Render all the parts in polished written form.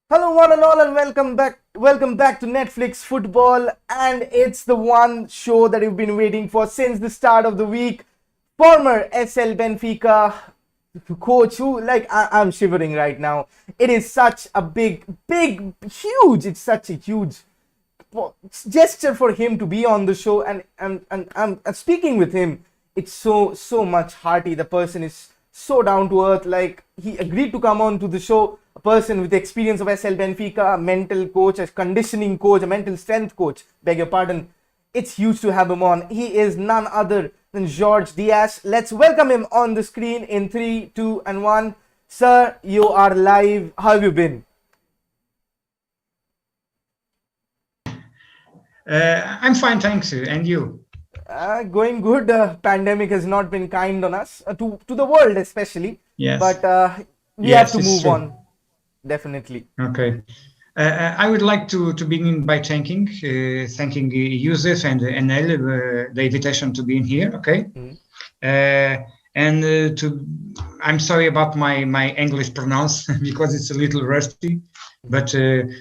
Hello one and all and welcome back to Netflix Football, and it's the one show that you've been waiting for since the start of the week. Former SL Benfica coach who I'm shivering right now. It is such a huge, it's such a huge gesture for him to be on the show, and speaking with him, it's so much hearty. The person is so down to earth. Like, he agreed to come on to the show, a person with experience of SL Benfica, a mental coach, a conditioning coach, a mental strength coach, beg your pardon. It's huge to have him on. He is none other than JORGE DIAS. Let's welcome him on the screen in 3, 2 and 1. Sir, you are live. How have you been? I'm fine, thanks. And you? Going good. Pandemic has not been kind on us, to the world especially. Yes. But we have to move on. Definitely. Okay. I would like to begin by thanking Yusuf and Enel the invitation to be in here. Okay. I'm sorry about my English pronounce because it's a little rusty, but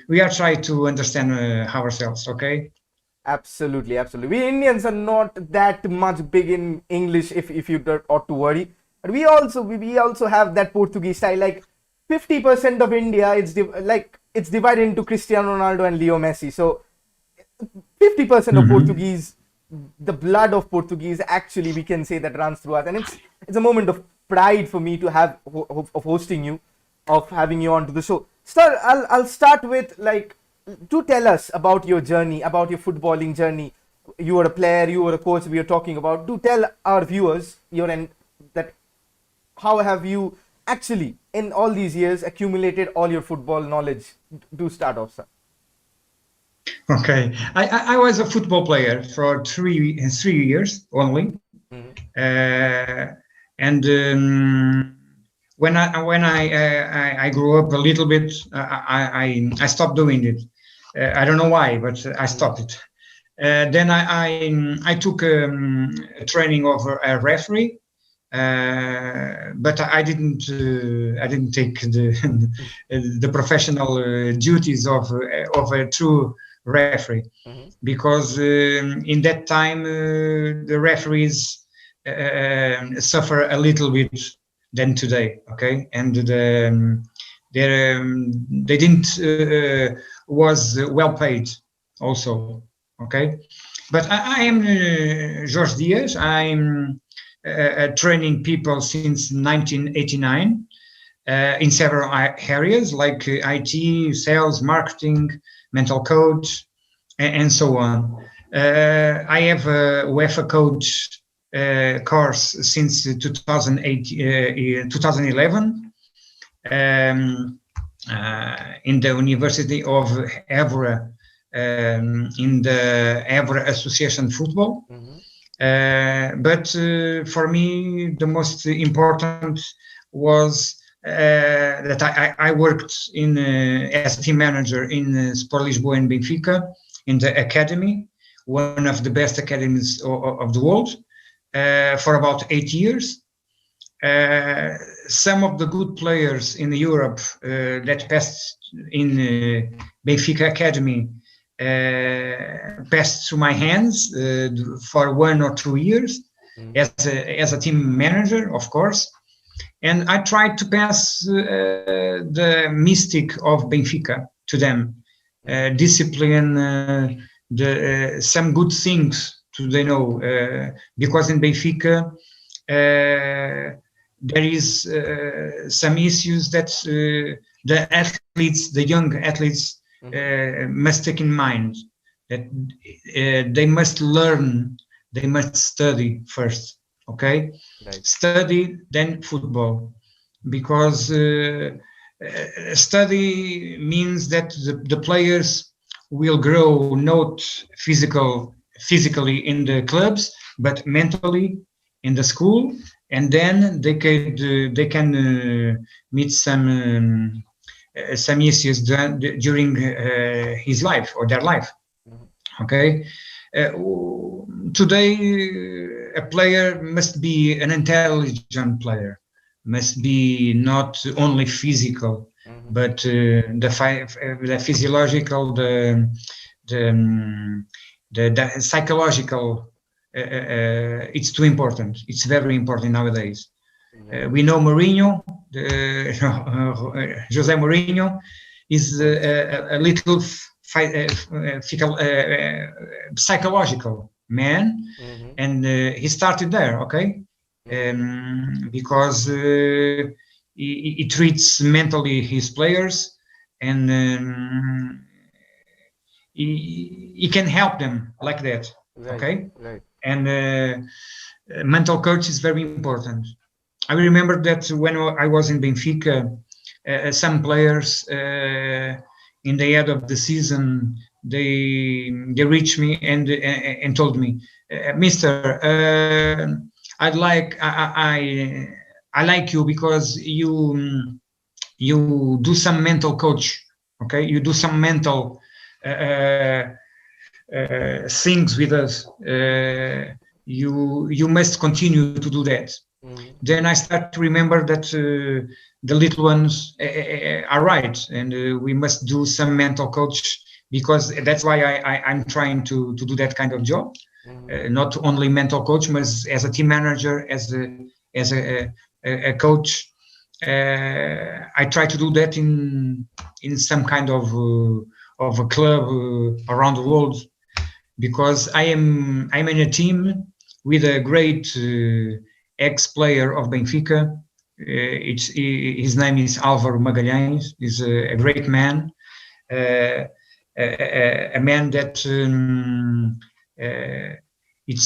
we are trying to understand ourselves. Okay. Absolutely. We Indians are not that much big in English, if you ought to worry. But we also have that Portuguese style. Like 50% of India, it's divided into Cristiano Ronaldo and Leo Messi. So 50% of Portuguese, the blood of Portuguese, actually we can say that runs through us, and it's a moment of pride for me to have of hosting you, of having you onto the show. Sir, I'll start with, to tell us about your journey, about your footballing journey. You were a player, you were a coach, we are talking about. Do tell our viewers that how have you actually in all these years accumulated all your football knowledge. Do start off, sir. Okay, I was a football player for three years only. When I grew up a little bit, I stopped doing it. I don't know why, but I stopped it. Then I took a training of a referee, but I didn't take the professional duties of a true referee, because in that time the referees suffer a little bit than today. Okay, and they didn't was well paid also. Okay, but I am Jorge Dias. I'm training people since 1989 in several areas like IT, sales, marketing, mental coach, and so on. I have a UEFA coach course since 2011 in the University of Évora, in the Évora Association Football. But for me, the most important was that I worked as a team manager in Sport Lisboa and Benfica, in the academy, one of the best academies of the world, for about 8 years. Some of the good players in Europe that passed in Benfica Academy passed through my hands for 1 or 2 years as a team manager, of course. And I tried to pass the mystic of Benfica to them, discipline, some good things they know, because in Benfica there is some issues that the young athletes must take in mind, that they must learn, they must study first. Okay, right. Study, then football, because study means that the players will grow not physically in the clubs, but mentally in the school, and then they can meet some issues during his life or their life. Okay, today a player must be an intelligent player, must be not only physical, but the physiological, the psychological, it's too important. It's very important nowadays. We know Mourinho, Jose Mourinho, is a little psychological man, and he started there, okay, because he treats mentally his players, and he can help them like that, okay? Right. And mental coach is very important. I remember that when I was in Benfica, some players in the end of the season, they reached me and told me, Mister, I like you because you do some mental coach, okay? You do some mental things with us. You must continue to do that. Then I start to remember that the little ones are right, and we must do some mental coach, because that's why I'm trying to do that kind of job. Not only mental coach, but as a team manager, as a coach. I try to do that in some kind of a club around the world, because I'm in a team with a great ex-player of Benfica. His name is Álvaro Magalhães. He's a great man, a man that he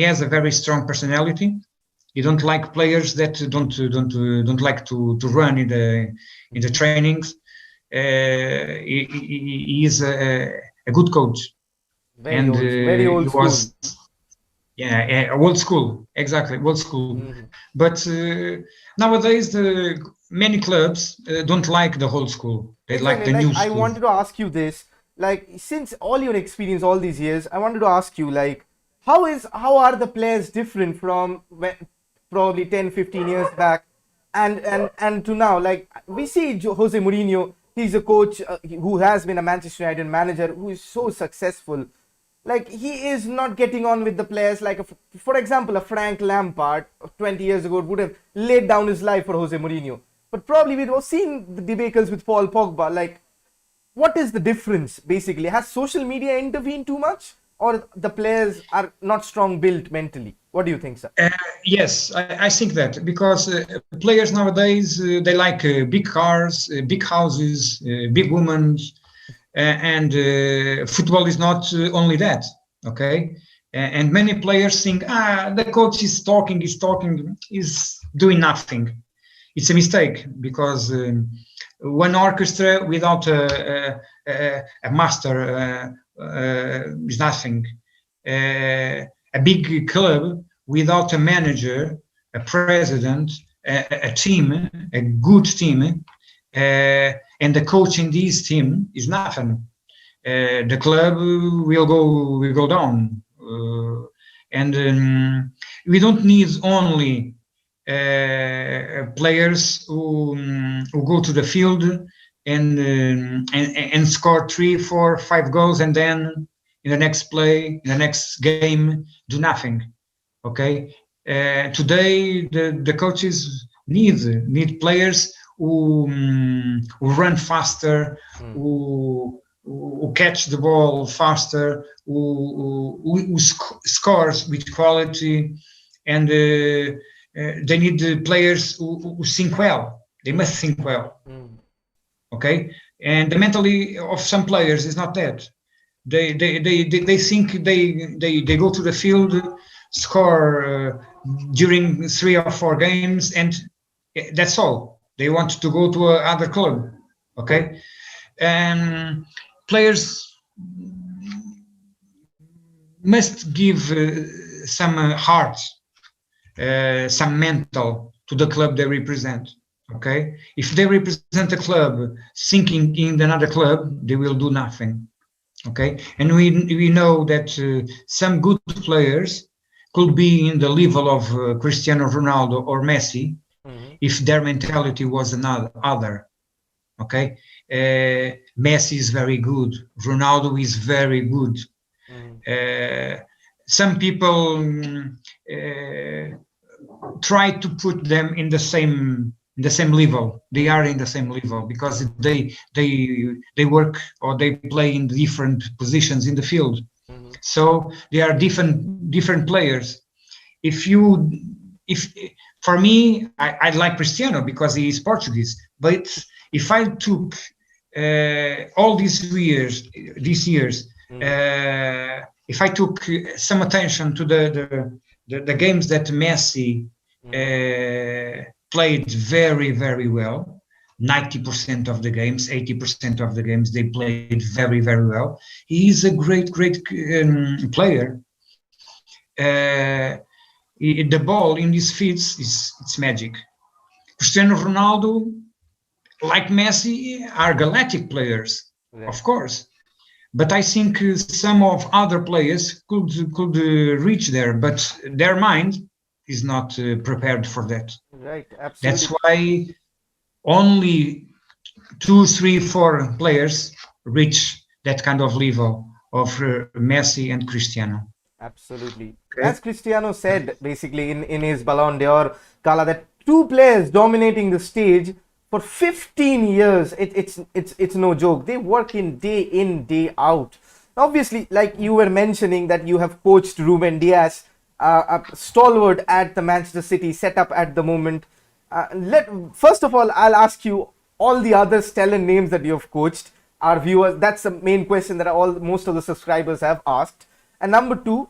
has a very strong personality. He don't like players that don't like to run in the trainings. He is a good coach, Very old school. Yeah, old school, exactly, old school. But nowadays, many clubs don't like the old school. They like the new school. I wanted to ask you this, like, since all your experience all these years, I wanted to ask you, like, how are the players different from probably 10-15 years back and to now? Like, we see Jose Mourinho, he's a coach who has been a Manchester United manager who is so successful. Like, he is not getting on with the players. Like, for example, a Frank Lampard 20 years ago would have laid down his life for Jose Mourinho. But probably we've seen the debacles with Paul Pogba. Like, what is the difference, basically? Has social media intervened too much? Or the players are not strong-built mentally? What do you think, sir? Yes, I think that, because players nowadays, they like big cars, big houses, big women, and football is not only that, okay? And many players think, the coach is talking, is doing nothing. It's a mistake, because one orchestra without a master is nothing. A big club without a manager, a president, a team, a good team, and the coach in this team is nothing. The club will go down, and we don't need only players who go to the field and score 3, 4, 5 goals, and then in the next play, in the next game, do nothing. Okay. Today the coaches need players who run faster, who catch the ball faster, who scores with quality, and they need players who think well. They must think well. Okay, and the mentality of some players is not that. They think they go to the field, score during 3 or 4 games, and that's all. They want to go to another club. Okay, and players must give some heart, some mental to the club they represent. Okay, if they represent a club thinking in another club, they will do nothing. Okay, and we know that some good players could be in the level of Cristiano Ronaldo or Messi, if their mentality was another other. Okay, Messi is very good. Ronaldo is very good. Some people try to put them in the same level. They are in the same level because they work or they play in different positions in the field. So they are different players. If for me, I like Cristiano because he is Portuguese. But if I took all these years, if I took some attention to the games that Messi played very, very well, 90% of the games, 80% of the games, they played very, very well. He is a great player. The ball in his feet it's magic. Cristiano Ronaldo, like Messi, are galactic players, of course. But I think some of other players could reach there, but their mind is not prepared for that. Right, absolutely. That's why only 2, 3, 4 players reach that kind of level of Messi and Cristiano. Absolutely. As Cristiano said, basically in his Ballon d'Or, Kala, that 2 players dominating the stage for 15 years, it's no joke. They work in, day out. Obviously, like you were mentioning that you have coached Ruben Dias, a stalwart at the Manchester City setup at the moment. First of all, I'll ask you all the other stellar names that you have coached. Our viewers, that's the main question that most of the subscribers have asked. And number 2,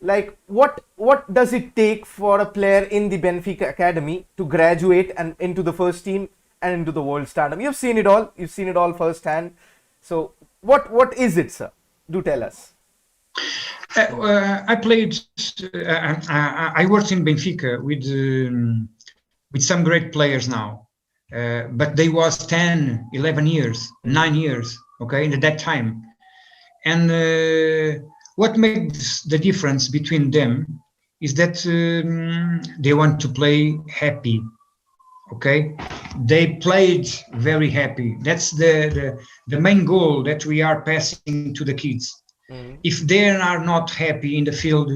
like what does it take for a player in the Benfica academy to graduate and into the first team and into the world stardom? You've seen it all firsthand. So what is it, sir? Do tell us. I played. I worked in Benfica with some great players now, but they was 10, 11 years, 9 years. Okay, in that time, and what makes the difference between them is that they want to play happy. Okay, they played very happy. That's the main goal that we are passing to the kids. If they are not happy in the field,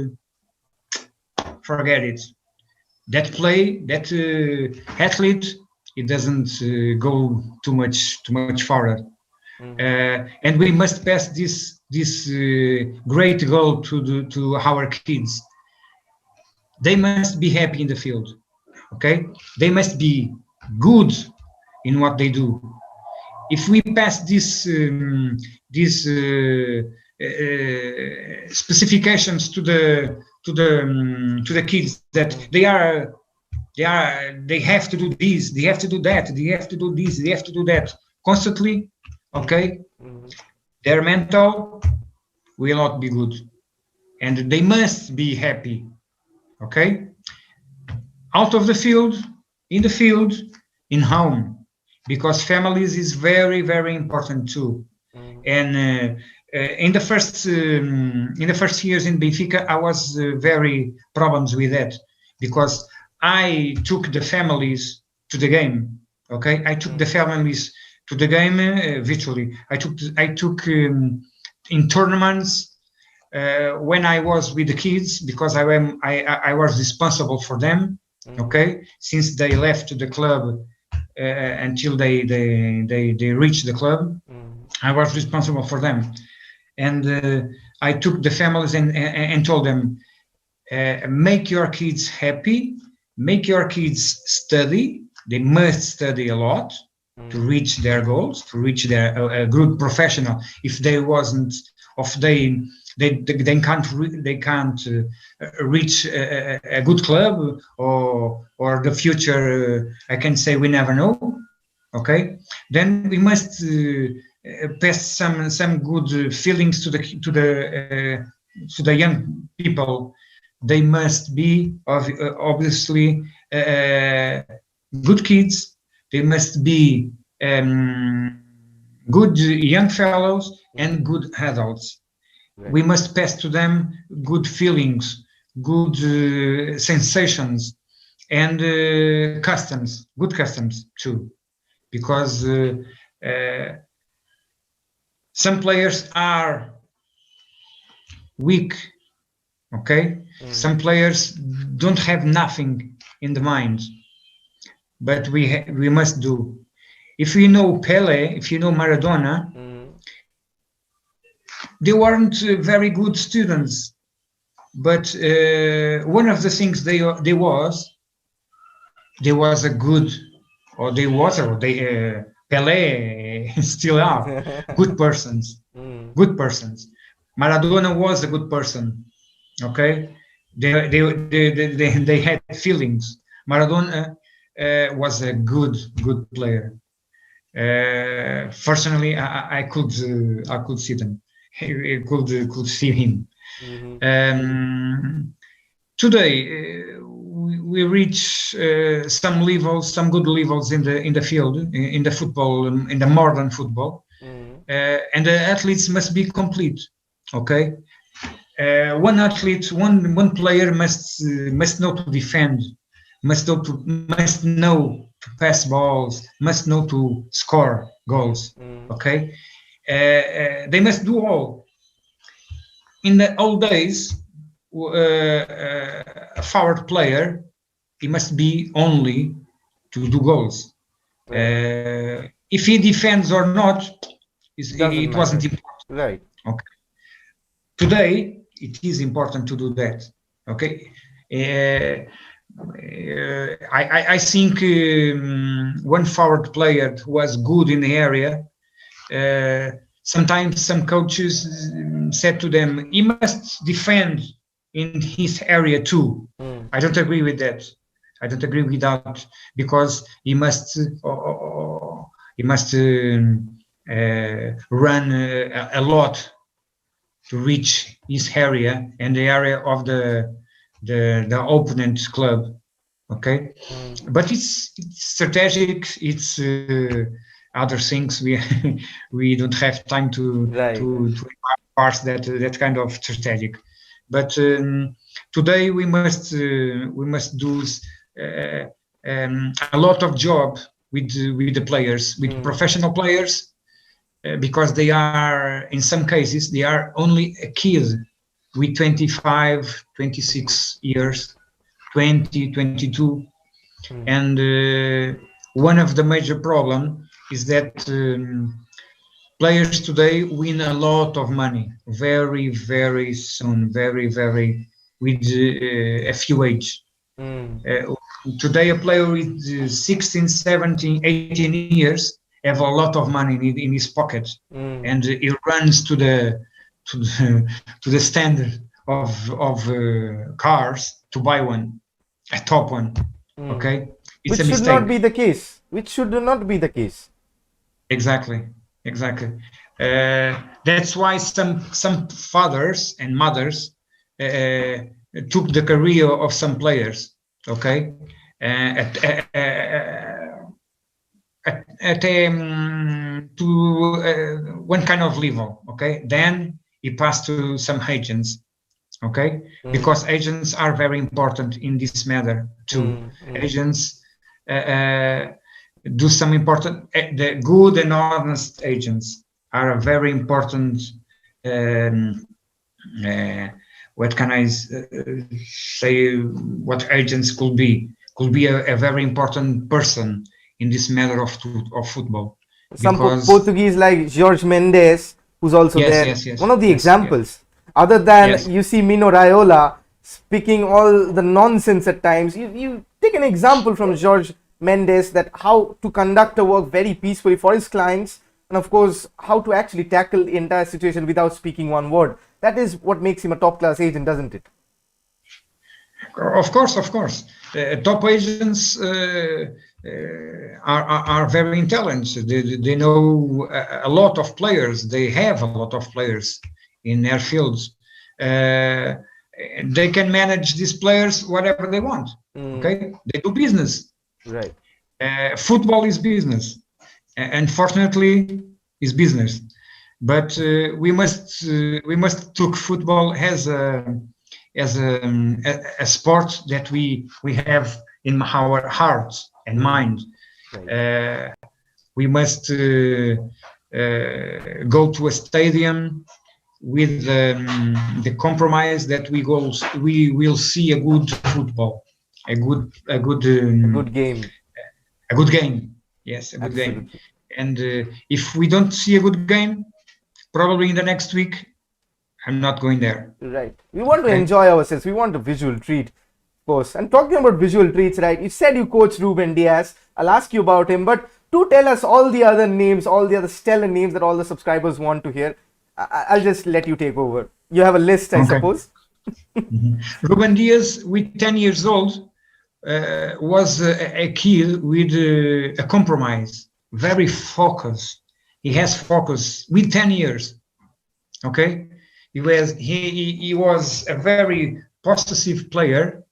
forget it. That athlete, it doesn't go too much farther. And we must pass this great goal to our kids. They must be happy in the field. Okay, they must be good in what they do. If we pass this specifications to the kids that they have to do this, they have to do that, they have to do this, they have to do that constantly. Okay, their mental will not be good, and they must be happy. Okay. Out of the field, in the field, in home, because families is very, very important too. And in the first years in Benfica, I was very problems with that because I took the families to the game. Okay, I took the families to the game virtually. I took in tournaments when I was with the kids because I was responsible for them. Okay, since they left the club until they reached the club, I was responsible for them, and I took the families and told them, make your kids happy, make your kids study. They must study a lot to reach their goals, to reach their good professional. If they wasn't, if they can't reach a good club or the future. I can say we never know. Okay, then we must pass some good feelings to the young people. They must be obviously good kids. They must be good young fellows and good adults. Right. We must pass to them good feelings, good sensations, and customs, good customs too, because some players are weak. Okay, some players don't have nothing in the mind, but we must do. If you know Pele, if you know Maradona, they weren't very good students, but one of the things they was a good, or they Pele still are good persons, good persons. Maradona was a good person. Okay, they had feelings. Maradona was a good player. Fortunately, I could see them. I could see him. Today we reach some levels, some good levels in the field, in the football, in the modern football, and the athletes must be complete. Okay. One athlete, one player must know to defend, must know to pass balls, must know to score goals. Okay, they must do all. In the old days, a forward player, he must be only to do goals. If he defends or not, it wasn't important. Right. Okay. Today, it is important to do that. Okay, I think one forward player who was good in the area. Sometimes some coaches said to them, he must defend in his area too. I don't agree with that. I don't agree with that, because he must run a lot to reach his area and the area of the opponent club. Okay, but it's strategic. It's other things we don't have time to parse that kind of strategic. But today we must do a lot of job with the players, with professional players, because they are, in some cases, they are only a kid with 25, 26 years, 20, 22. And one of the major problem is that players today win a lot of money very, very soon, very, very, with a few age. Today a player with 16, 17, 18 years have a lot of money in his pocket, and he runs to the standard of cars to buy one, a top one. Okay, it's which should not be the case. Which should not be the case. Exactly. That's why some fathers and mothers took the career of some players. Okay, to one kind of level. Okay, then he passed to some agents. Okay, because agents are very important in this matter too. Agents do some important. The good and honest agents are a very important. What can I say? What agents could be? Could be a very important person in this matter of football. Some Portuguese like Jorge Mendes, who's also there. One of the examples. Other than you see Mino Raiola speaking all the nonsense at times, you take an example from Jorge Mendes, that how to conduct a work very peacefully for his clients, and of course how to actually tackle the entire situation without speaking one word. That is what makes him a top class agent, doesn't it? Of course. Top agents are very intelligent. They know a lot of players. They have a lot of players in their fields. They can manage these players whatever they want. Okay, they do business. Right. Football is business. Unfortunately, is business. But we must take football as a sport that we have in our hearts and mind. Right. We must go to a stadium with the compromise that we will see a good football, a good Game. a good game. Yes, a good game. Absolutely. And if we don't see a good game, probably in the next week, I'm not going there. Right. We want to Okay. enjoy ourselves. We want a visual treat, of course. And talking about visual treats, right? You said you coach Ruben Diaz. I'll ask you about him, but do tell us all the other names, all the other stellar names that all the subscribers want to hear. I'll just let you take over. You have a list, I Okay. suppose. Ruben Diaz, with 10 years old, was a kid with a compromise, very focused. He has focus with 10 years. Okay, he was a very possessive player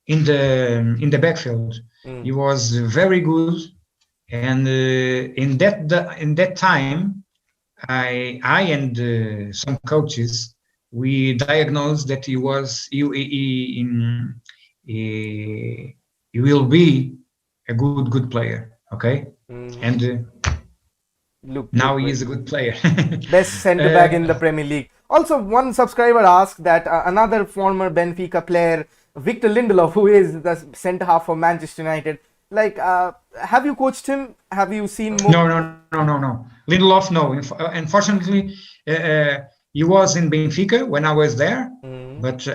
in the backfield. He was very good, and in that time, I and some coaches, we diagnosed that he will be a good player. Okay, and Look, now he is a good player. best centre back in the Premier League. Also, one subscriber asked that another former Benfica player, Victor Lindelof, who is the centre half for Manchester United, like, have you coached him? Have you seen more? No. Lindelof, no. Unfortunately, he was in Benfica when I was there, but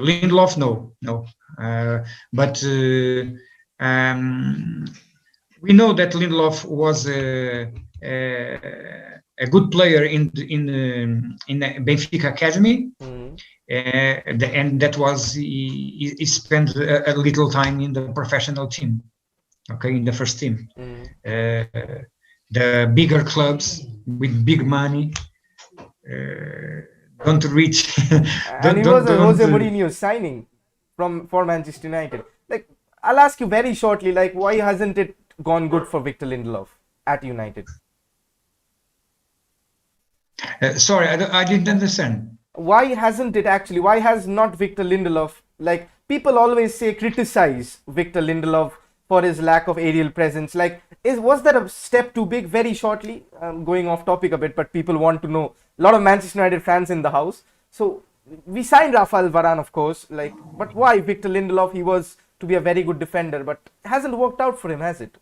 Lindelof, no. But we know that Lindelof was a good player in the Benfica academy, and that was he spent a little time in the professional team. Okay, in the first team. The bigger clubs with big money don't reach. And he was a Jose Mourinho signing for Manchester United. Like, I'll ask you very shortly, like, why hasn't it gone good for Victor Lindelof at United? Sorry, I didn't understand. Why hasn't it actually? Why has not Victor Lindelof, like, people always criticize Victor Lindelof for his lack of aerial presence. Like, was that a step too big? Very shortly, going off topic a bit, but people want to know. A lot of Manchester United fans in the house. So we signed Rafael Varane, of course. Like, but why Victor Lindelof? He was to be a very good defender, but it hasn't worked out for him, has it?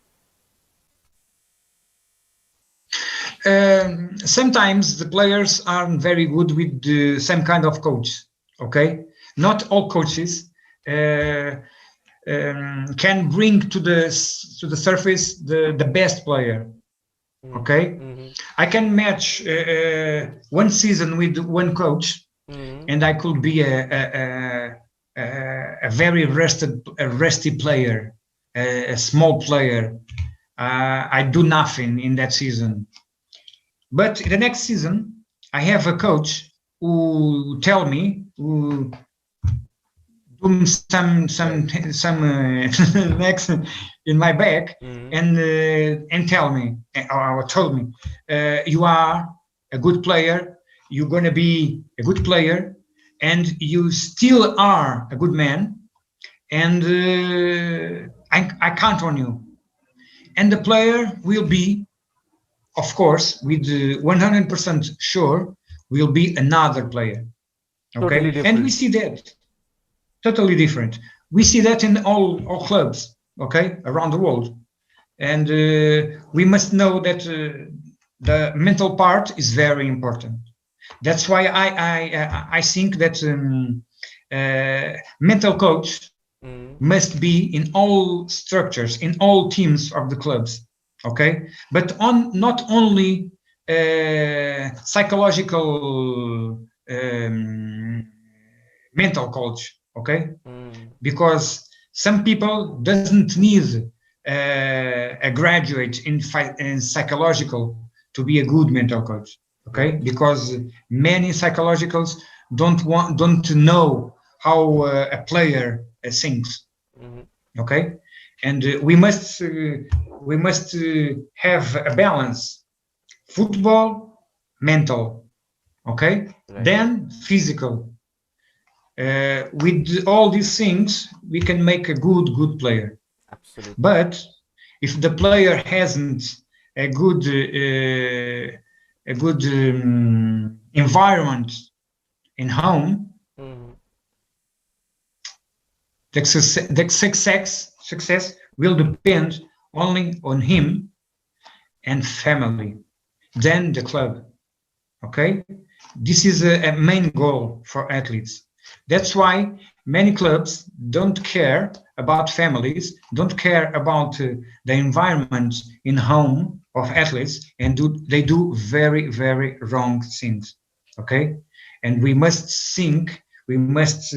Sometimes the players aren't very good with the same kind of coach. Okay, not all coaches can bring to the surface the best player. Okay, I can match one season with one coach, and I could be a very rusty player, a small player. I do nothing in that season. But the next season, I have a coach who tell me, who do some next in my back, and tell me, or told me, you are a good player. You're gonna be a good player, and you still are a good man, and I count on you. And the player will be, of course, with 100% sure, will be another player. Okay, Totally and we see that totally different. We see that in all clubs, okay, around the world, and we must know that the mental part is very important. That's why I think that mental coach must be in all structures, in all teams of the clubs. Okay, but not only psychological mental coach. Okay, because some people doesn't need a graduate in psychological to be a good mental coach. Okay, because many psychologicals don't know how a player thinks. Okay, and we must have a balance: football, mental, okay, right. Then physical. With all these things, we can make a good player. Absolutely. But if the player hasn't a good environment in home, the success will depend only on him and family, then the club. Okay, this is a main goal for athletes. That's why many clubs don't care about families, don't care about the environment in home of athletes, and they do very, very wrong things. Okay, and we must think. We must.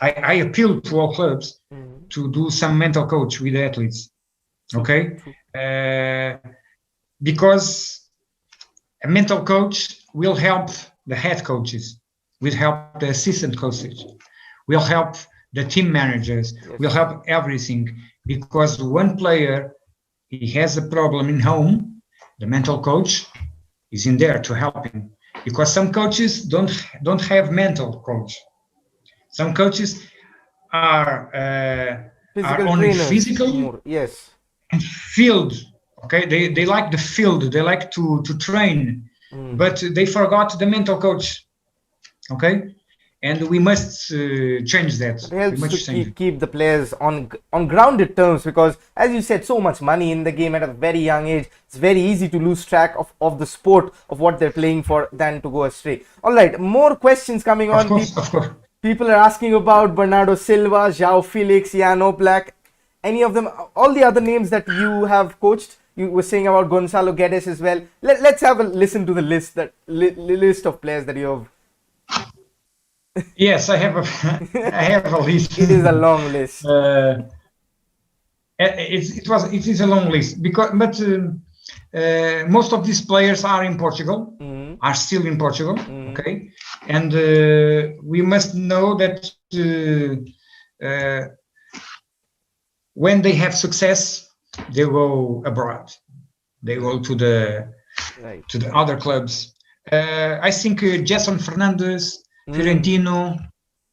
I appeal to all clubs to do some mental coach with athletes. Okay, because a mental coach will help the head coaches, will help the assistant coaches, will help the team managers, will help everything. Because one player, he has a problem in home, the mental coach is in there to help him. Because some coaches don't have mental coach. Some coaches are only physical, yes, and field. Okay, they like the field, they like to train, but they forgot the mental coach. Okay, and we must change that. It helps to keep the players on grounded terms, because as you said, so much money in the game at a very young age. It's very easy to lose track of the sport, of what they're playing for, than to go astray. All right, more questions coming on. Of course. People are asking about Bernardo Silva, João Felix, Jan Oblak, any of them, all the other names that you have coached. You were saying about Gonçalo Guedes as well. Let's have a listen to the list list of players that you have. Yes, I have a list. It is a long list. It is a long list, but most of these players are in Portugal, are still in Portugal. Okay, and we must know that when they have success, they go abroad. They go to the other clubs. I think Jason Fernandes, Fiorentino,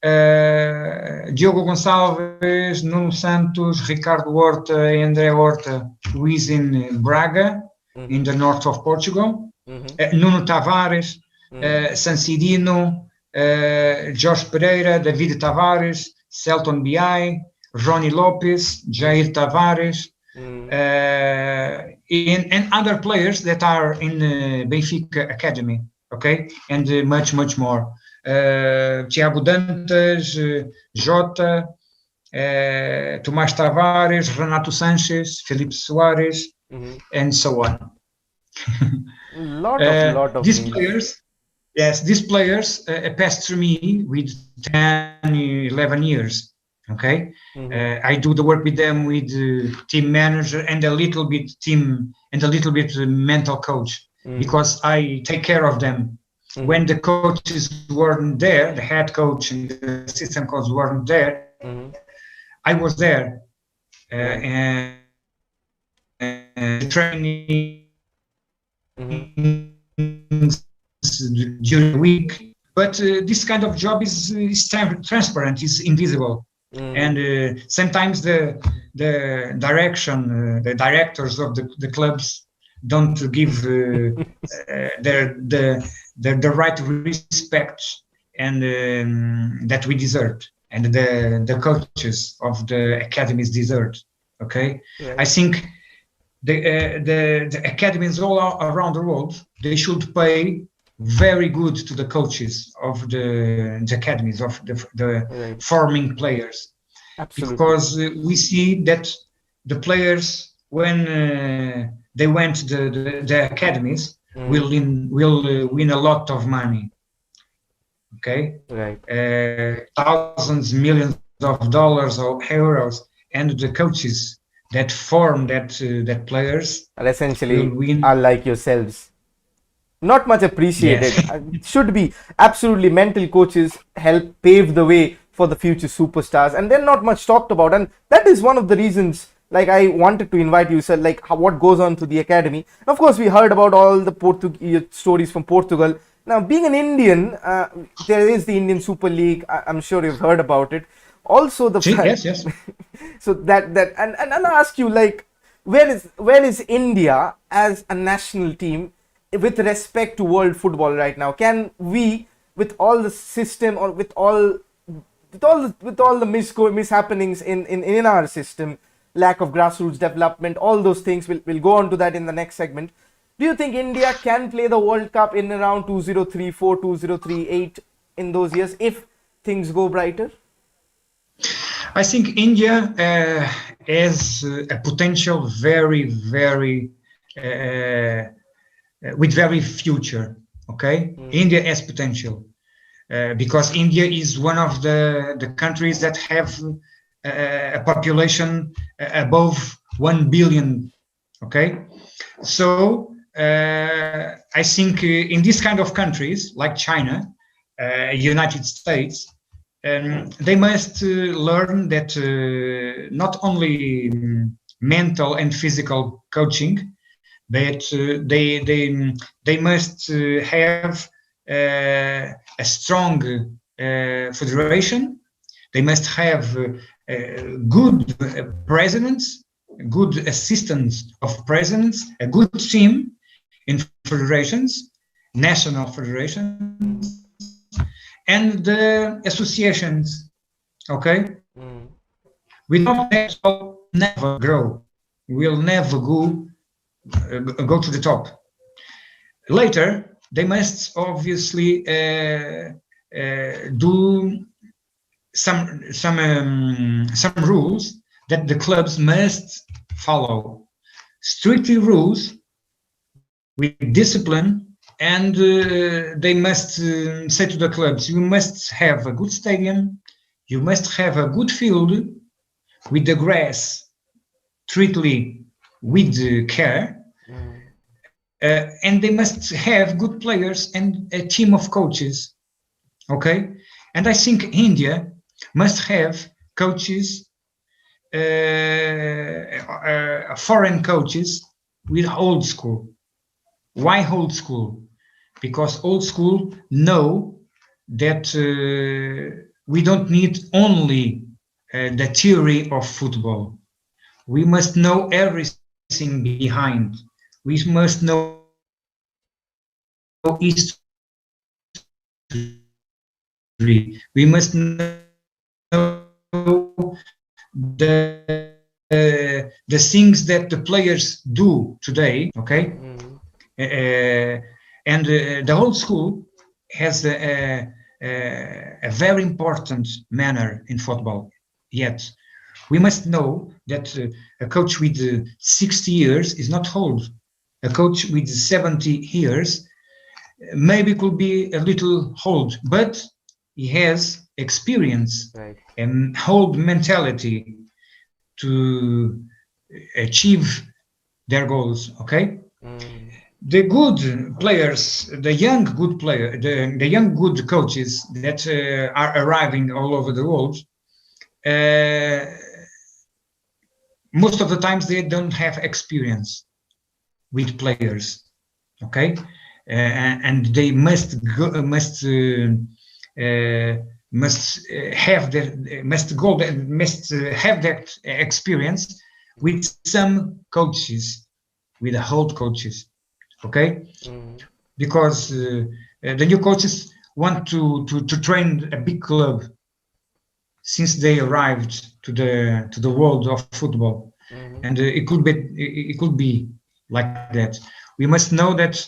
Diogo Gonçalves, Nuno Santos, Ricardo Horta, André Horta, who is in Braga, in the north of Portugal. Nuno Tavares, Sancidino, Jorge Pereira, David Tavares, Celton Biai, Rony Lopes, Jair Tavares, and other players that are in Benfica Academy, okay, and much more. Tiago Dantas, Jota, Tomás Tavares, Renato Sanchez, Felipe Soares, and so on. lot of these players. Yes, these players passed through me with 10, 11 years. Okay, I do the work with them with team manager and a little bit team and a little bit mental coach, because I take care of them. When the coaches weren't there, the head coach and the assistant coach weren't there, I was there and training during the week. But this kind of job is transparent, is invisible. And sometimes the direction, the directors of the clubs don't give the right respect and that we deserve, and the coaches of the academies deserve. Okay, I think the academies all around the world, they should pay very good to the coaches of the academies, of the forming players. Absolutely. Because we see that the players, when they went to the academies, will win a lot of money. Okay, thousands, millions of dollars or euros, and the coaches that form that players are essentially are like yourselves. Not much appreciated. Yes. It should be. Absolutely, mental coaches help pave the way for the future superstars, and they're not much talked about. And that is one of the reasons, like, I wanted to invite you, sir, like what goes on to the academy. And of course, we heard about all the stories from Portugal. Now, being an Indian, there is the Indian Super League. I'm sure you've heard about it. Also the See? fact, Yes, yes. so and I ask you, like, where is India as a national team with respect to world football right now? Can we, with all the system, or with all the mishappenings in our system, lack of grassroots development, all those things, we'll go on to that in the next segment. Do you think India can play the World Cup in around 2034, 2038, in those years, if things go brighter? I think India has a potential with very future. Okay, India has potential because India is one of the countries that have a population above 1 billion. Okay, so I think in this kind of countries like China, United States, they must learn that not only mental and physical coaching, but they must have a strong federation. They must have good presidents, good assistants of presidents, a good team in federations, national federations, and the associations. Okay, without that, we'll never grow. We'll never go to the top. Later, they must obviously do some rules that the clubs must follow. Strictly rules with discipline, and they must say to the clubs, you must have a good stadium, you must have a good field with the grass strictly with care, and they must have good players and a team of coaches. Okay, and I think India must have coaches, foreign coaches with old school. Why old school? Because old school know that we don't need only the theory of football. We must know everything behind. We must know history. We must know the things that the players do today. Okay, and the old school has a very important manner in football. Yet we must know that a coach with 60 years is not old. A coach with 70 years maybe could be a little old, but he has experience, right, and old mentality to achieve their goals. Okay, the good players, the young good player, the young good coaches that are arriving all over the world, most of the times they don't have experience with players. Okay, and they must have that experience with some coaches, with the old coaches. Okay, because the new coaches want to train a big club since they arrived to the world of football, and it could be like that. We must know that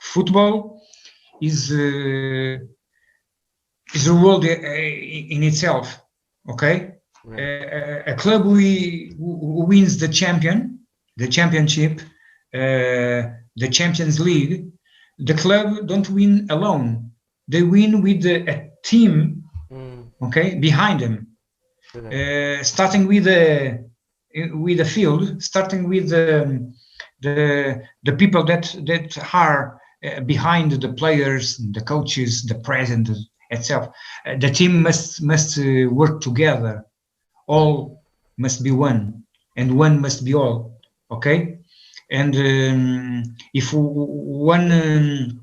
football is a world in itself. Okay, right. A club who wins the championship, the Champions League, the club don't win alone. They win with a team, okay, behind them. Starting with the field, starting with the people that are behind the players, the coaches, the president itself. The team must work together. All must be one, and one must be all. Okay, and if one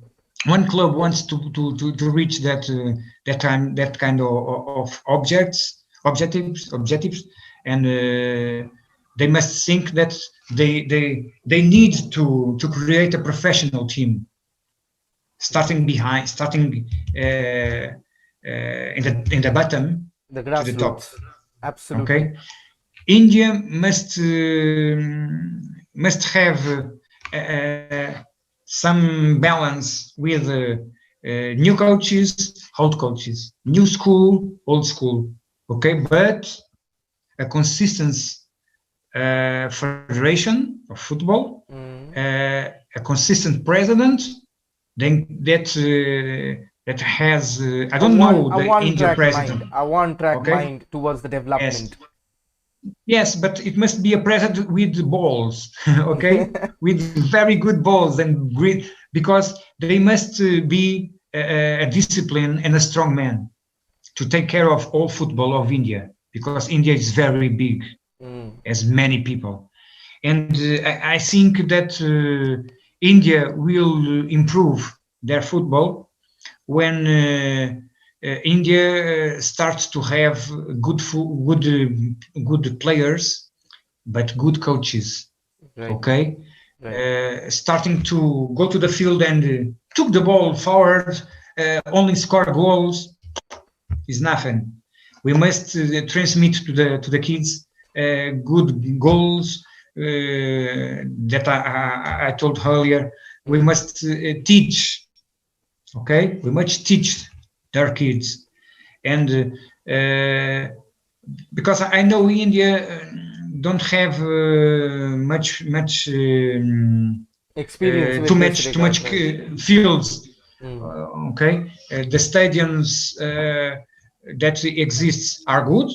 club wants to reach that kind of objectives, and they must think that they need to create a professional team, starting in the bottom The to the top. grassroots. Absolutely. Okay, India must have some balance with new coaches, old coaches, new school, old school. Okay, but a consistent federation of football, a consistent president, then that has I don't know the India president. A one-track Okay. mind towards the development. Yes, but it must be a president with balls, okay, with very good balls and great, because they must be a discipline and a strong man to take care of all football of India, because India is very big, as many people, and I think that India will improve their football when India starts to have good players, but good coaches. Right. Okay, Right. starting to go to the field and took the ball forward, only score goals is nothing. We must transmit to the kids good goals that I told earlier. We must teach. Okay, we must teach their kids, and because I know India don't have much Experience too with much this fields. Okay, the stadiums that exists are good,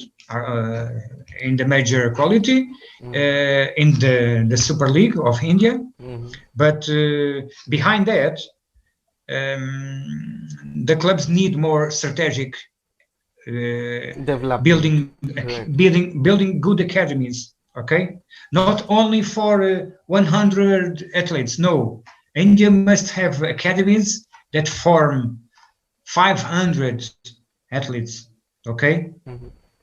in the major quality, in the Super League of India, but behind that, the clubs need more strategic development. building good academies. Okay, not only for 100 athletes. No, India must have academies that form 500 athletes. Okay,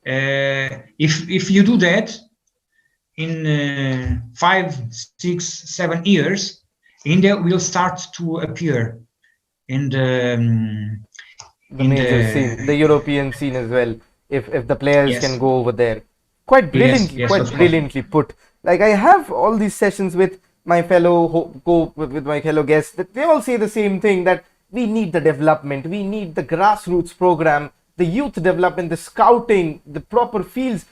if you do that in 5, 6, 7 years, India will start to appear in the major scene, the European scene as well. If the players Yes. can go over there, quite brilliantly, yes, of course. brilliantly put. Like I have all these sessions with my with my fellow guests, that they all say the same thing, that we need the development, we need the grassroots program, the youth development, the scouting, the proper fields.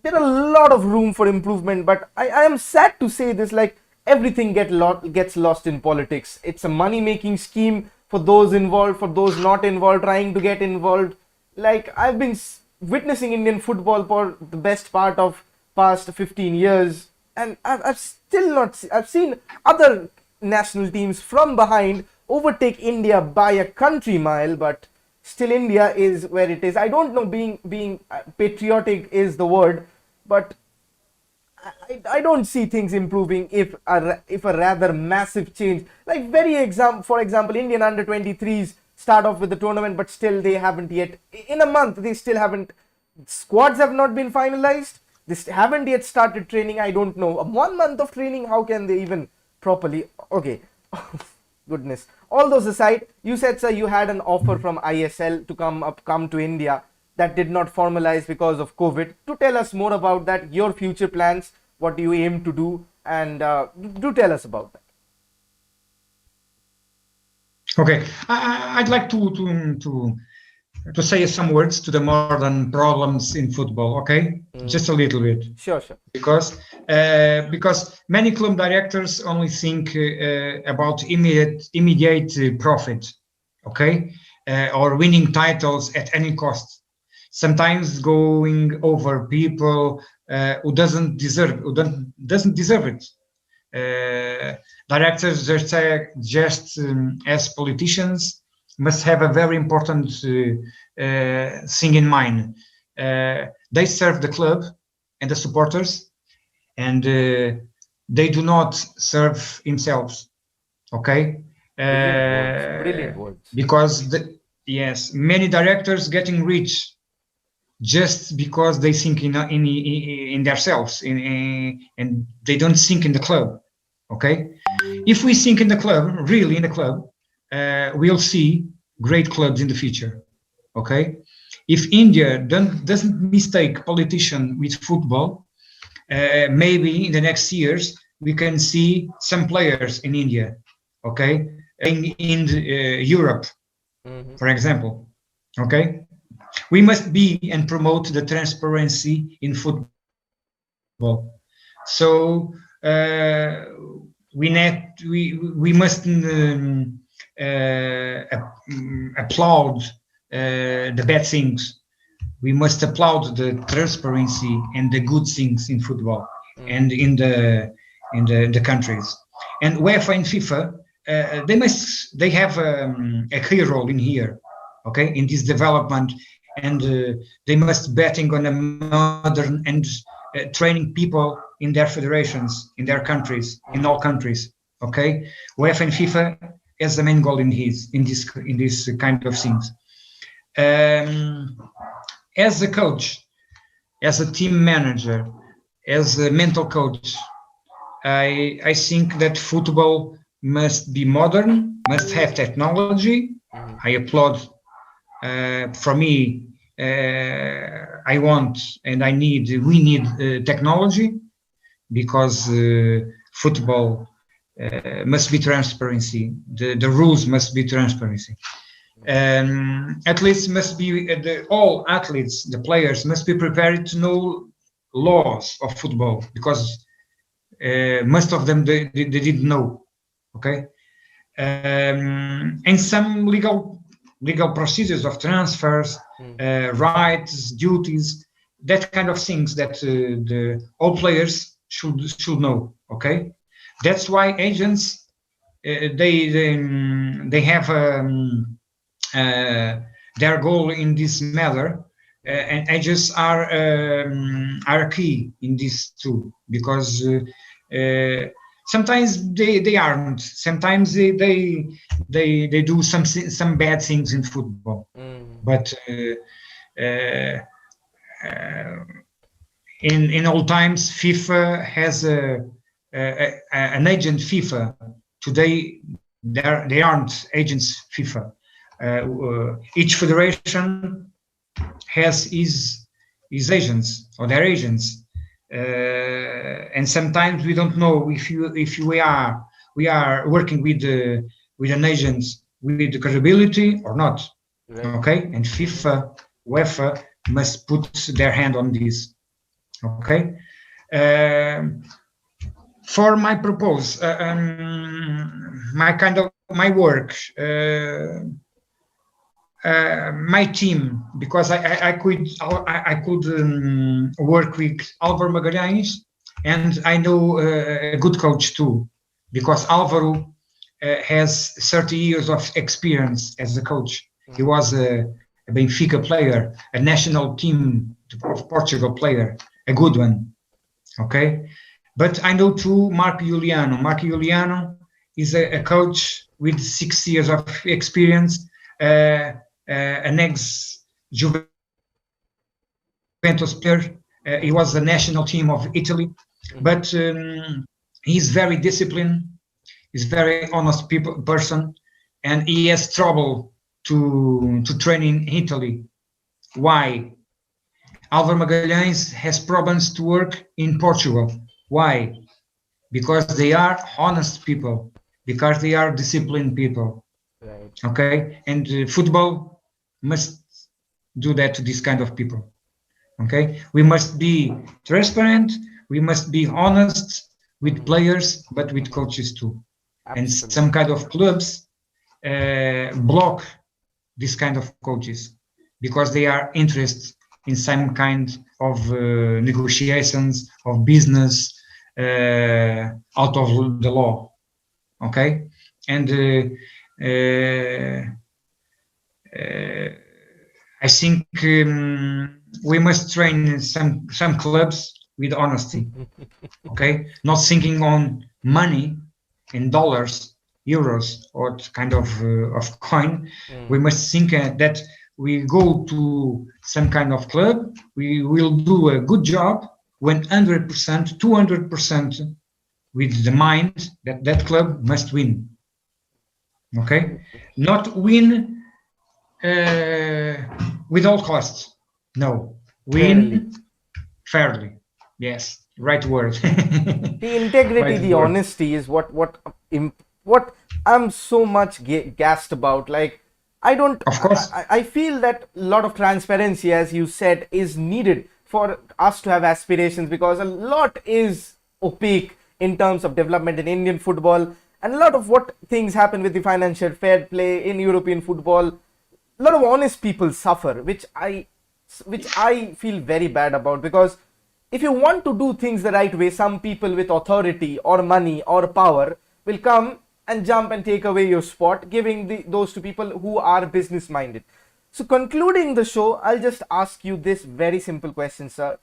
There are a lot of room for improvement, but I am sad to say this, like everything gets lost in politics. It's a money-making scheme for those involved, for those not involved, trying to get involved. Like I've been witnessing Indian football for the best part of past 15 years, and I've still not. I've seen other national teams from behind overtake India by a country mile, but still India is where it is. I don't know, being patriotic is the word, but I don't see things improving if a rather massive change, like for example, Indian under-23s start off with the tournament, but still they haven't yet, in a month, they still haven't, squads have not been finalized, they haven't yet started training. I don't know, 1 month of training, how can they even properly, okay. Goodness. All those aside, you said, sir, you had an offer from ISL to come to India that did not formalize because of COVID. To tell us more about that, your future plans, what do you aim to do, and do tell us about that. Okay, I'd like to say some words to the modern problems in football. Okay, just a little bit. Sure. Because many club directors only think about immediate profit. Okay, or winning titles at any cost. Sometimes going over people who doesn't deserve it. Directors just as politicians must have a very important thing in mind. They serve the club and the supporters, and they do not serve themselves. Okay, Brilliant words. because many directors getting rich just because they think in themselves, and they don't think in the club. Okay, if we think in the club, really in the club, we'll see great clubs in the future. Okay, if India doesn't mistake politician with football, maybe in the next years we can see some players in India, okay, in Europe, for example. Okay, we must be and promote the transparency in football. So we must applaud the bad things. We must applaud the transparency and the good things in football and in the countries. And UEFA and FIFA, they have a key role in here, okay, in this development, and they must betting on a modern and training people in their federations, in their countries, in all countries. Okay, UEFA and FIFA has the main goal in this kind of things. As a coach, as a team manager, as a mental coach, I think that football must be modern, must have technology. I applaud. For me, I want and we need technology, because football must be transparency. The rules must be transparency. Athletes must be, all athletes, the players must be prepared to know laws of football, because most of them they didn't know. Okay, and some legal procedures of transfers, rights, duties, that kind of things that all players should know. Okay, that's why agents they have their goal in this matter, and agents are key in this too, because sometimes they aren't. Sometimes they do some bad things in football, but in all times, FIFA has an agent FIFA. Today, they aren't agents FIFA. Each federation has his agents or their agents, and sometimes we don't know if we are working with an agent with the credibility or not. Right. Okay, and FIFA, UEFA must put their hand on this. Okay, for my propose, my work, my team, because I could work with Álvaro Magalhães, and I know a good coach too, because Álvaro has 30 years of experience as a coach. He was a Benfica player, a national team of Portugal player, a good one. Okay, but I know too Marco Juliano. Marco Juliano is a coach with 6 years of experience, an ex-Juventus player. He was the national team of Italy, but he's very disciplined. He's very honest person, and he has trouble to train in Italy. Why? Álvaro Magalhães has problems to work in Portugal. Why? Because they are honest people, because they are disciplined people. Right. Okay, and football must do that to this kind of people. Okay, we must be transparent, we must be honest with players, but with coaches too. Absolutely. And some kind of clubs block this kind of coaches because they are interested in some kind of negotiations of business out of the law. Okay, and I think we must train some clubs with honesty. Okay, not thinking on money in dollars, euros, or kind of coin. We must think that we go to some kind of club, we will do a good job 100%, 200% with the mind that that club must win. Okay? Not win with all costs. No. Win fairly. Yes, right word. The integrity, Right the word. honesty is what I'm so much gassed about. Like, I don't, Of course. I feel that a lot of transparency, as you said, is needed for us to have aspirations, because a lot is opaque in terms of development in Indian football, and a lot of what things happen with the financial fair play in European football. A lot of honest people suffer, which I feel very bad about, because if you want to do things the right way, some people with authority or money or power will come and jump and take away your spot, giving those to people who are business minded. So concluding the show, I'll just ask you this very simple question, sir.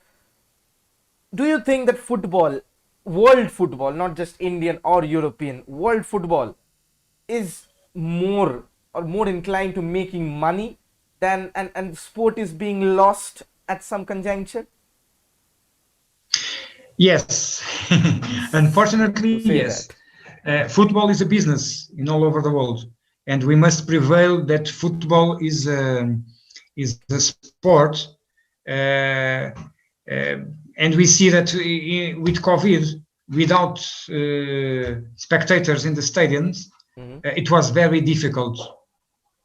Do you think that football, world football, not just Indian or European, world football is more inclined to making money than, and sport is being lost at some conjuncture? Yes. Unfortunately, Say yes. Football is a business in all over the world, and we must prevail that football is a sport. And we see that with COVID, without spectators in the stadiums, it was very difficult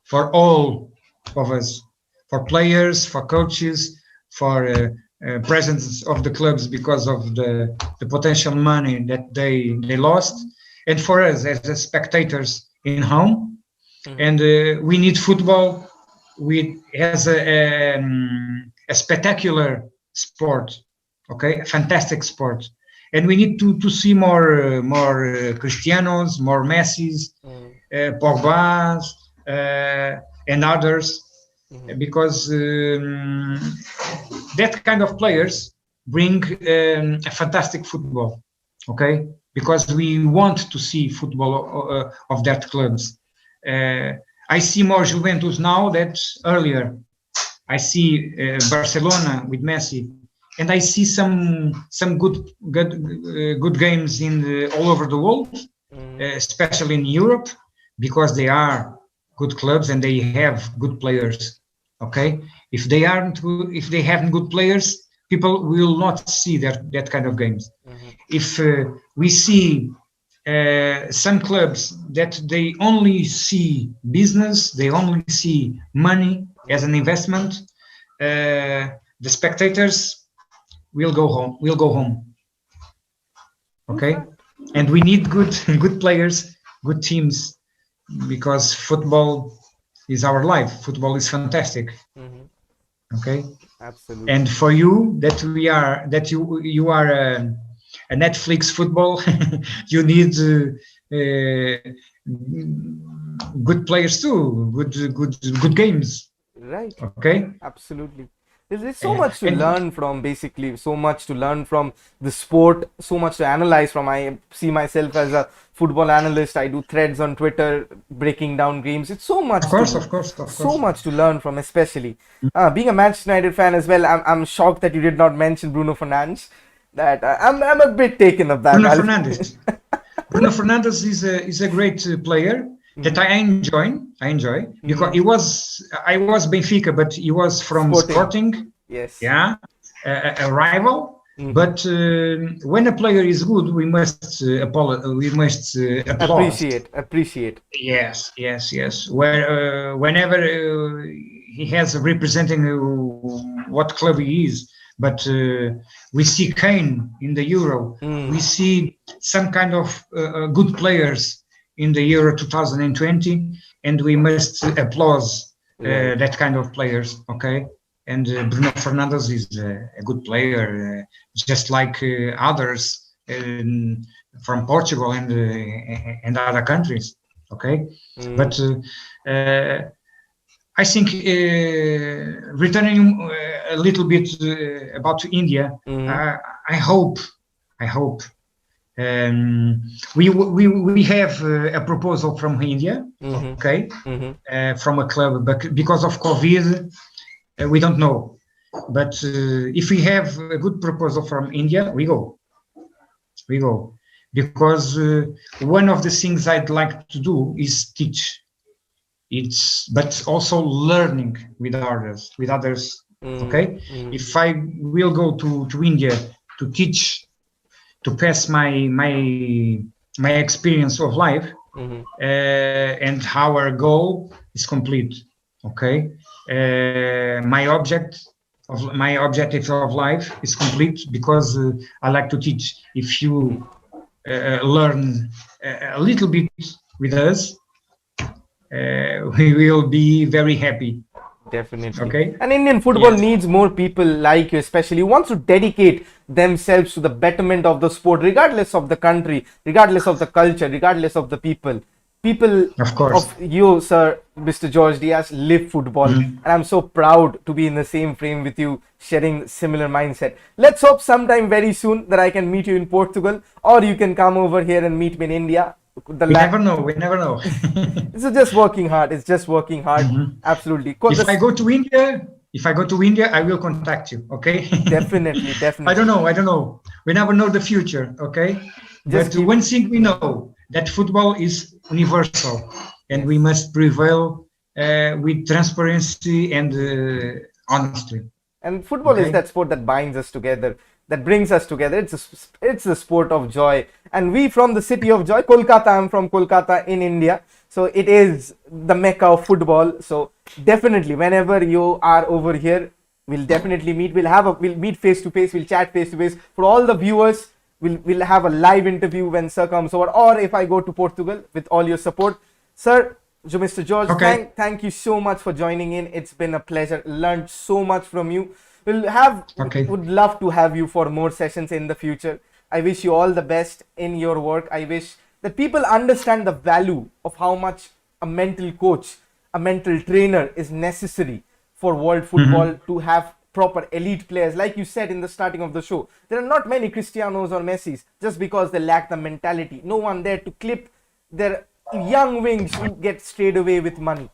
for all of us, for players, for coaches, for presence of the clubs because of the potential money that they lost, and for us as the spectators in home. And we need football as a spectacular sport, okay, a fantastic sport, and we need to see more Cristianos, more Messis, POGBAs, and others, because that kind of players bring a fantastic football, okay? Because we want to see football of that clubs. I see more Juventus now than earlier. I see Barcelona with Messi, and I see some good games in all over the world, especially in Europe, because they are good clubs and they have good players. Okay, if they haven't good players, people will not see that kind of games. If we see some clubs that they only see business, they only see money as an investment, the spectators will go home. Okay, and we need good players, good teams, because football is our life. Football is fantastic. Okay, absolutely. And for you, you are a Netflix football, you need good players too, good games. Right. Okay. Absolutely. There's so much to learn from, basically, so much to learn from the sport, so much to analyze from. I see myself as a football analyst. I do threads on Twitter breaking down games. It's so much. Of course. So much to learn from, especially being a Manchester United fan as well. I'm shocked that you did not mention Bruno Fernandes. That I'm a bit taken aback. Bruno Fernandes. Bruno Fernandes is a great player that I enjoy because I was Benfica, but he was from Sporting. Yes. Yeah, a rival. But when a player is good, we must appreciate. Yes. Whenever he has representing what club he is. But we see KEANE in the Euro. We see some kind of good players in the Euro 2020, and we must applaud that kind of players. Okay, and Bruno Fernandes is a good player, just like others from Portugal and other countries. Okay, but I think returning a little bit about India, I hope We have a proposal from India, okay, from a club, but because of COVID, we don't know. But if we have a good proposal from India, we go. Because one of the things I'd like to do is teach. But also learning with others. Okay, if I will go to India to teach, to pass my experience of life, and our goal is complete. Okay, my objective of life is complete because I like to teach. If you learn a little bit with us, we will be very happy. Definitely. Okay. And Indian football needs more people like you, especially who wants to dedicate themselves to the betterment of the sport, regardless of the country, regardless of the culture, regardless of the people. People of you, sir, Mr. George Dias, live football. And I'm so proud to be in the same frame with you, sharing similar mindset. Let's hope sometime very soon that I can meet you in Portugal, or you can come over here and meet me in India. We never know. It's just working hard. Absolutely. If I go to India, I will contact you. Okay. Definitely. I don't know. We never know the future. Okay. But one thing we know, that football is universal, and we must prevail with transparency and honesty. And football is that sport that binds us together, that brings us together. It's a sport of joy. And we from the city of joy, Kolkata, I'm from Kolkata in India. So it is the mecca of football. So definitely, whenever you are over here, we'll definitely meet. We'll meet face to face. We'll chat face to face. For all the viewers, we'll have a live interview when Sir comes over, or if I go to Portugal with all your support. Sir, Mr. George, thank you so much for joining in. It's been a pleasure. Learned so much from you. Would love to have you for more sessions in the future. I wish you all the best in your work. I wish that people understand the value of how much a mental coach, a mental trainer is necessary for world football to have proper elite players. Like you said in the starting of the show, there are not many Cristianos or Messis just because they lack the mentality. No one there to clip their young wings who get straight away with money.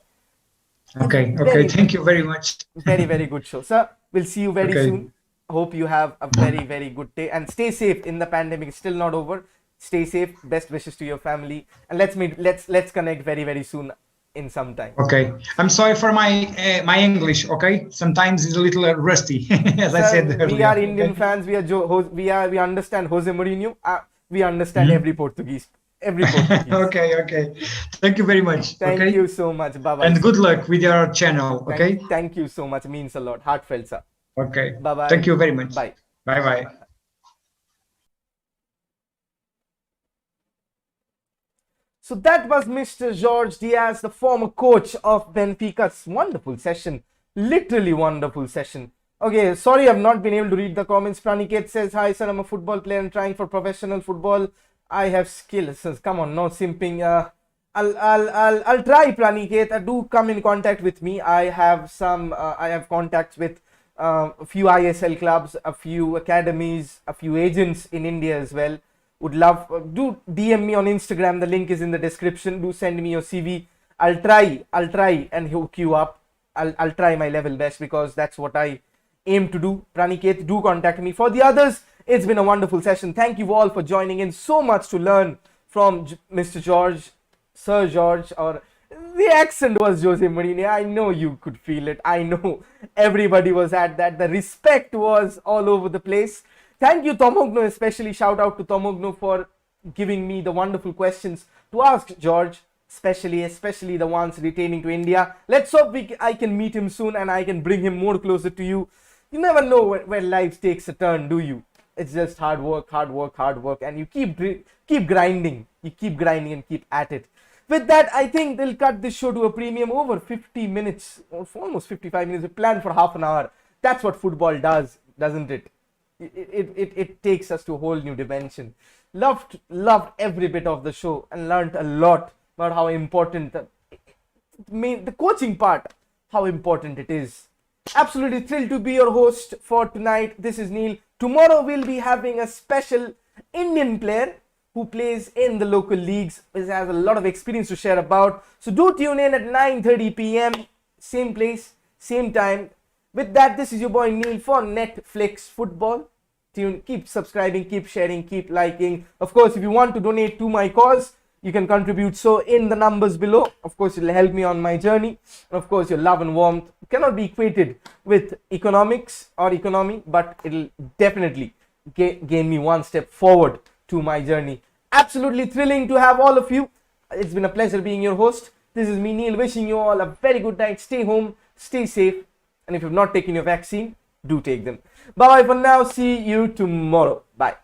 Okay. Thank you very much. Very, very good show. Sir, we'll see you very soon. Hope you have a very, very good day and stay safe in the pandemic. It's still not over. Stay safe. Best wishes to your family. And let's connect very, very soon in some time. Okay. I'm sorry for my English. Okay. Sometimes it's a little rusty, as I said earlier. We are Indian fans. We understand Jose Mourinho. We understand every Portuguese. Okay. Thank you very much. Thank you so much. Bye-bye. And good luck with your channel. Okay. Thank you so much. It means a lot. Heartfelt, sir. Okay. Bye-bye. Thank you very much. Bye. Bye-bye. So that was Mr. Jorge Dias, the former coach of Benfica's wonderful session. Literally wonderful session. Okay, sorry I've not been able to read the comments. Praniket says, hi sir, I'm a football player and trying for professional football. I have skills. Come on, no simping. I'll try, Praniket. Do come in contact with me. I have contacts with a few ISL clubs, a few academies, a few agents in India as well. Would love, do DM me on Instagram. The link is in the description. Do send me your CV. I'll try and hook you up. I'll try my level best because that's what I aim to do. Praniket, do contact me. For the others, it's been a wonderful session. Thank you all for joining in. So much to learn from Mr. George, Sir George, or the accent was Jose Mourinho. I know you could feel it. I know everybody was at that. The respect was all over the place. Thank you, Tomogno, especially. Shout out to Tomogno for giving me the wonderful questions to ask George, especially the ones retaining to India. Let's hope I can meet him soon and I can bring him more closer to you. You never know where life takes a turn, do you? It's just hard work, and you keep grinding. You keep grinding and keep at it. With that, I think they'll cut this show to a premium over 50 minutes, or almost 55 minutes. We planned for half an hour. That's what football does, doesn't it? It takes us to a whole new dimension. Loved every bit of the show and learned a lot about how important the coaching part, how important it is. Absolutely thrilled to be your host for tonight. This is Neil. Tomorrow we'll be having a special Indian player who plays in the local leagues, has a lot of experience to share about. So do tune in at 9:30 p.m. Same place, same time. With that, this is your boy Neil for Netflix Football. Keep subscribing, keep sharing, keep liking. Of course, if you want to donate to my cause, you can contribute so in the numbers below. Of course, it'll help me on my journey. And of course, your love and warmth cannot be equated with economics or economy, but it'll definitely gain me one step forward to my journey. Absolutely thrilling to have all of you. It's been a pleasure being your host. This is me, Neil, wishing you all a very good night. Stay home, stay safe, and if you've not taken your vaccine, do take them. Bye bye for now. See you tomorrow. Bye.